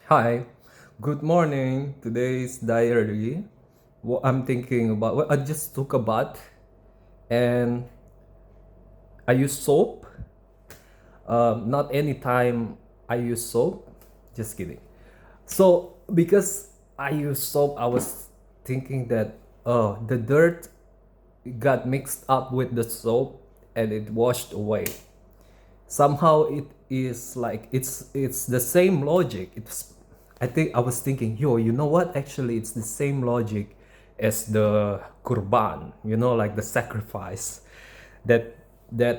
Hi, good morning. Today's diary. What I'm thinking about, well, I just took a bath and I use soap. Not any time I use soap. Just kidding. So because I use soap, I was thinking that the dirt got mixed up with the soap and it washed away. Somehow it is like it's the same logic. It's I think I was thinking, yo, you know what? Actually, it's the same logic as the kurban, like the sacrifice that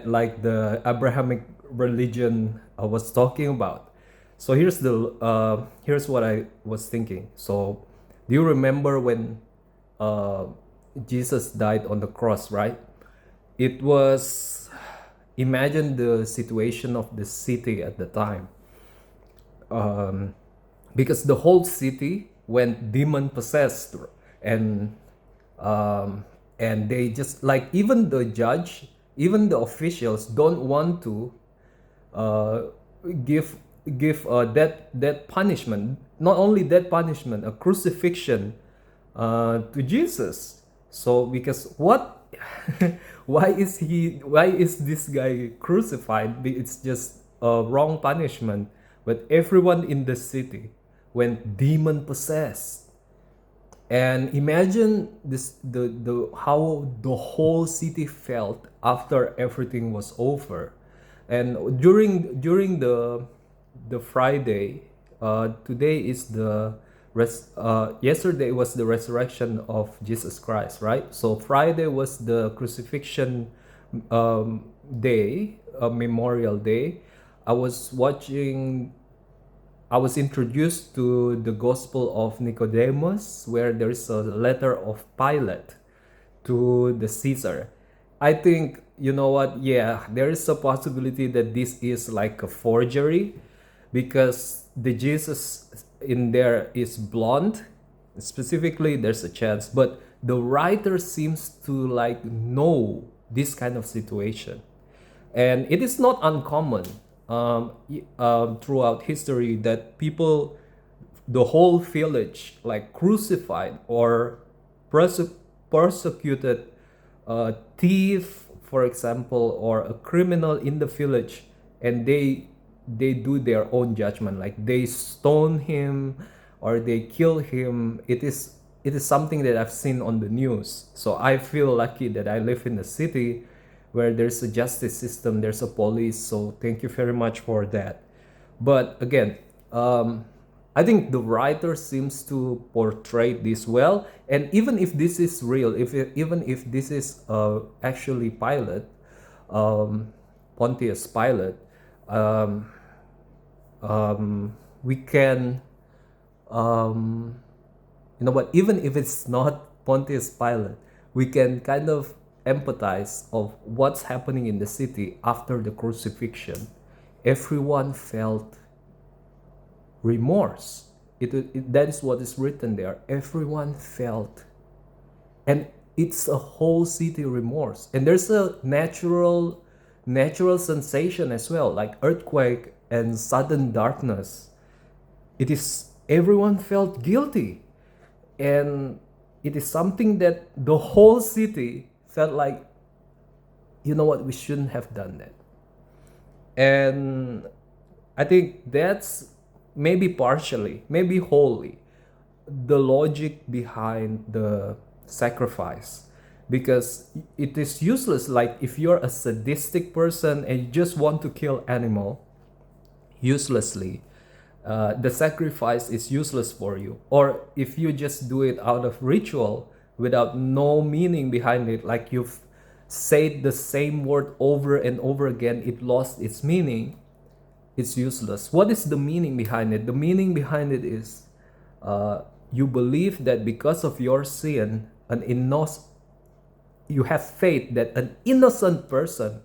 like the Abrahamic religion was talking about. So here's what I was thinking. So do you remember when uh, Jesus died on the cross, right? It was, imagine the situation of the city at the time, because the whole city went demon possessed, and um, and they just like, even the judge, even the officials don't want to uh, give that punishment, not only that punishment, a crucifixion to Jesus. So because what why is this guy crucified? It's just a wrong punishment. But everyone in the city went demon possessed. And imagine this, the how the whole city felt after everything was over. And during the Friday, today is yesterday was the resurrection of Jesus Christ, right? So Friday was the crucifixion day, Memorial Day. I was watching I was introduced to the Gospel of Nicodemus, where there is a letter of Pilate to the Caesar. I think, you know what? Yeah, there is a possibility that this is like a forgery, because the Jesus in there is blonde. Specifically, there's a chance, but the writer seems to like know this kind of situation. And it is not uncommon throughout history that people, the whole village, like crucified or persecuted a thief, for example, or a criminal in the village, and they do their own judgment, like they stone him or they kill him. It is something that I've seen on the news. So I feel lucky that I live in a city where there's a justice system, there's a police. So thank you very much for that. But again, I think the writer seems to portray this well. And even if this is real, even if this is actually Pilate, Pontius Pilate, um, we can, um, you know what? Even if it's not Pontius Pilate, we can kind of empathize of what's happening in the city after the crucifixion. Everyone felt remorse. That is what is written there. Everyone felt, and it's a whole city remorse. And there's a natural sensation as well, like earthquake and sudden darkness. It is, everyone felt guilty, and it is something that the whole city felt like, you know what, we shouldn't have done that. And I think that's maybe partially, maybe wholly, the logic behind the sacrifice. Because it is useless, like if you're a sadistic person and you just want to kill animal uselessly, the sacrifice is useless for you. Or if you just do it out of ritual without no meaning behind it, like you've said the same word over and over again, it lost its meaning. It's useless. What is the meaning behind it? The meaning behind it is, you believe that because of your sin, you have faith that an innocent person,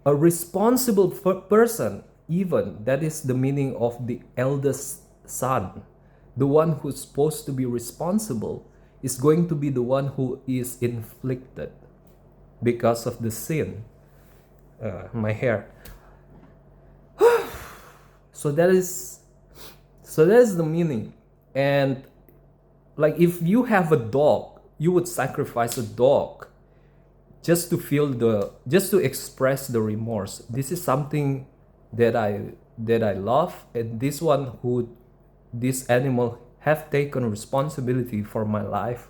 a responsible person, even, that is the meaning of the eldest son, the one who's supposed to be responsible, is going to be the one who is inflicted because of the sin. My hair. So that is So that's the meaning. And like if you have a dog, you would sacrifice a dog just to feel the, just to express the remorse. This is something that I love, and this one who, this animal have taken responsibility for my life,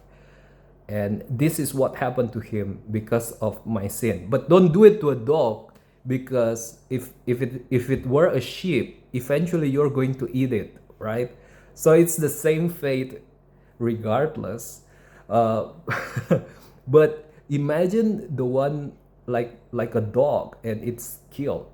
and this is what happened to him because of my sin. But don't do it to a dog, because if it were a sheep, eventually you're going to eat it, right? So it's the same fate regardless. uh, but imagine the one, like a dog, and it's killed,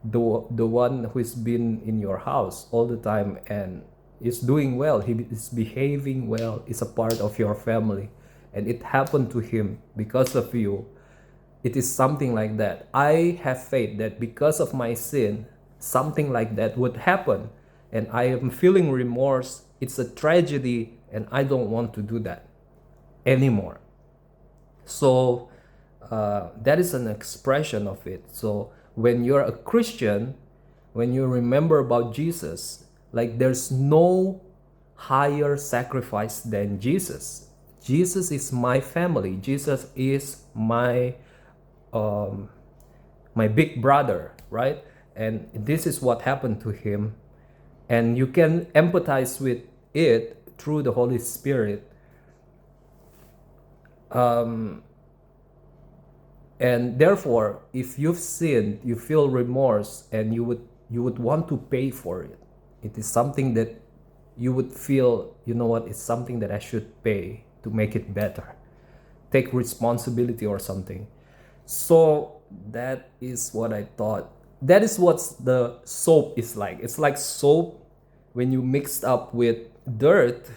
the one who's been in your house all the time and is doing well, he is behaving well, is a part of your family, and it happened to him because of you. It is something like that. I have faith that because of my sin, something like that would happen, and I am feeling remorse. It's a tragedy, and I don't want to do that anymore. So that is an expression of it. So when you're a Christian, when you remember about Jesus, like there's no higher sacrifice than Jesus. Jesus is my family. Jesus is um, my big brother, right? And this is what happened to him. And you can empathize with it through the Holy Spirit. And therefore, if you've sinned, you feel remorse, and you would want to pay for it. It is something that you would feel, you know what, it's something that I should pay to make it better. Take responsibility or something. So that is what I thought. That is what the soap is like. It's like soap when you mixed up with dirt.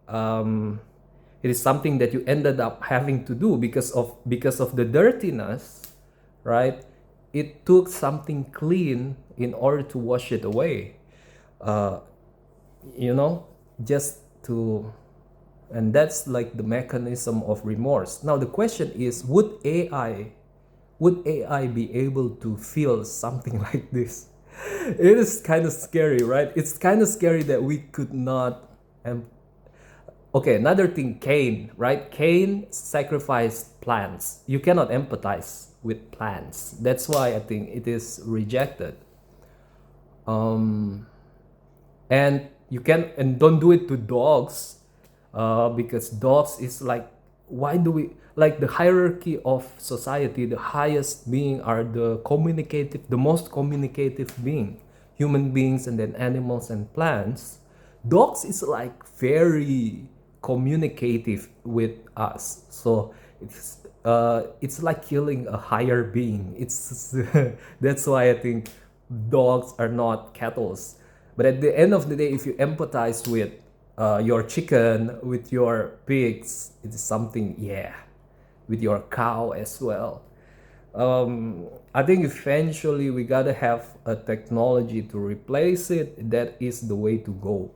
It is something that you ended up having to do because of the dirtiness, right? It took something clean in order to wash it away. Uh, you know, just to, and that's like the mechanism of remorse. Now the question is, would AI be able to feel something like this? It is kind of scary, right? It's kind of scary that we could not. Okay, another thing, Cain, right? Cain sacrificed plants. You cannot empathize with plants. That's why I think it is rejected. And you can, and don't do it to dogs, because dogs is like, why do we, like the hierarchy of society, the highest being are the most communicative being, human beings, and then animals and plants. Dogs is like very communicative with us, so it's like killing a higher being. It's that's why I think dogs are not cattles. But at the end of the day, if you empathize with your chicken, with your pigs, it is something, yeah, with your cow as well. I think eventually we gotta have a technology to replace it. That is the way to go.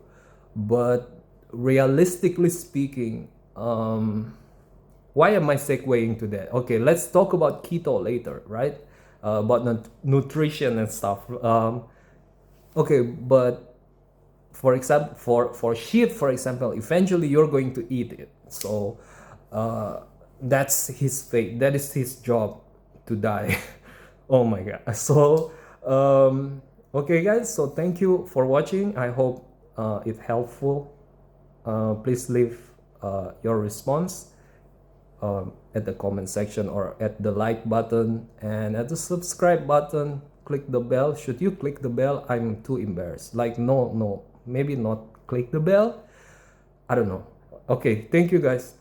But realistically speaking, why am I segueing to that? Okay, let's talk about keto later, right? About nutrition and stuff. Okay, but for example, for sheep, for example, eventually you're going to eat it. So that's his fate. That is his job, to die. Oh my god. So okay, guys. So thank you for watching. I hope it helpful. Please leave your response at the comment section, or at the like button, and at the subscribe button. Click the bell. Should you click the bell? I'm too embarrassed. Like, no, maybe not click the bell. I don't know. Okay, thank you guys.